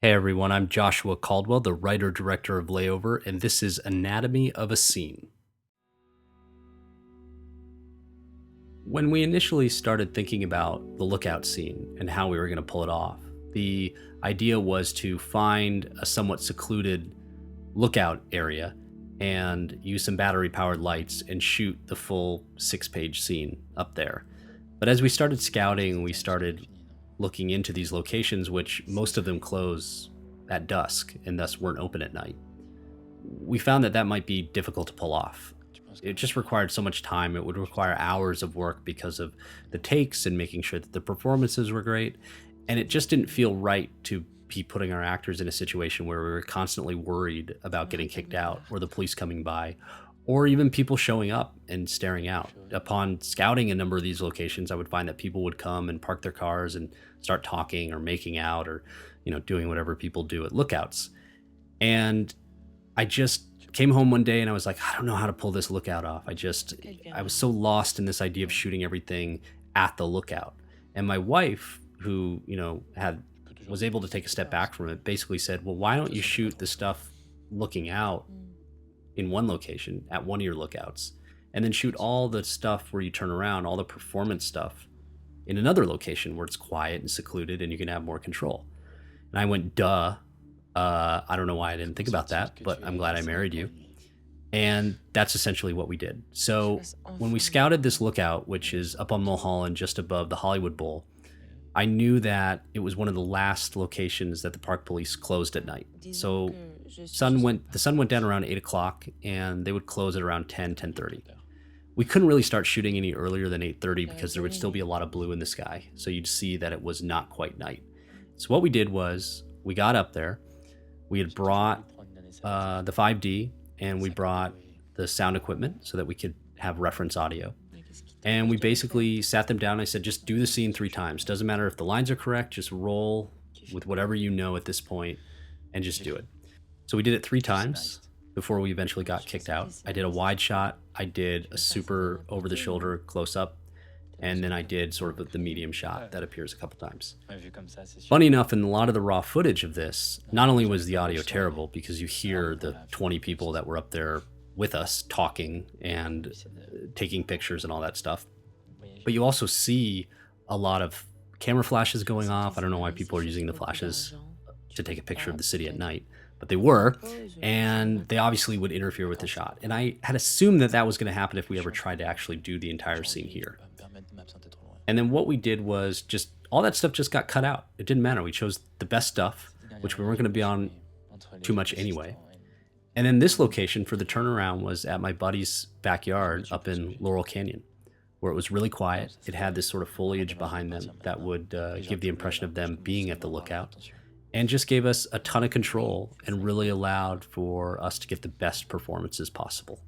Hey everyone, I'm Joshua Caldwell, the writer-director of Layover, and this is Anatomy of a Scene. When we initially started thinking about the lookout scene and how we were going to pull it off, the idea was to find a somewhat secluded lookout area and use some battery-powered lights and shoot the full six-page scene up there. But as we started scouting, we started looking into these locations, which most of them close at dusk and thus weren't open at night. We found that that might be difficult to pull off. It just required so much time. It would require hours of work because of the takes and making sure that the performances were great. And it just didn't feel right to be putting our actors in a situation where we were constantly worried about getting kicked out or the police coming by or even people showing up and staring out. Upon scouting a number of these locations, I would find that people would come and park their cars and start talking or making out or, doing whatever people do at lookouts. And I just came home one day and I was like, I don't know how to pull this lookout off. I was so lost in this idea of shooting everything at the lookout. And my wife, who, had was able to take a step back from it, basically said, well, why don't you shoot the stuff looking out in one location at one of your lookouts and then shoot all the stuff where you turn around, all the performance stuff in another location where it's quiet and secluded and you can have more control. And I went, duh. I don't know why I didn't think about that, but I'm glad I married you. And that's essentially what we did. So when we scouted this lookout, which is up on Mulholland, just above the Hollywood Bowl, I knew that it was one of the last locations that the park police closed at night. So the sun went down around 8 o'clock and they would close at around 10:30. We couldn't really start shooting any earlier than 8:30 because there would still be a lot of blue in the sky. So you'd see that it was not quite night. So what we did was we got up there. We had brought the 5D and we brought the sound equipment so that we could have reference audio. And we basically sat them down. And I said, just do the scene 3 times. Doesn't matter if the lines are correct, just roll with whatever you know at this point and just do it. So we did it 3 times before we eventually got kicked out. I did a wide shot, I did a super over the shoulder close up, and then I did sort of the medium shot that appears a couple times. Funny enough, in a lot of the raw footage of this, not only was the audio terrible because you hear the 20 people that were up there with us talking and taking pictures and all that stuff, but you also see a lot of camera flashes going off. I don't know why people are using the flashes to take a picture of the city at night, but they were, and they obviously would interfere with the shot. And I had assumed that that was going to happen if we ever tried to actually do the entire scene here. And then what we did was just all that stuff just got cut out. It didn't matter. We chose the best stuff, which we weren't going to be on too much anyway. And then this location for the turnaround was at my buddy's backyard up in Laurel Canyon, where it was really quiet. It had this sort of foliage behind them that would give the impression of them being at the lookout and just gave us a ton of control and really allowed for us to get the best performances possible.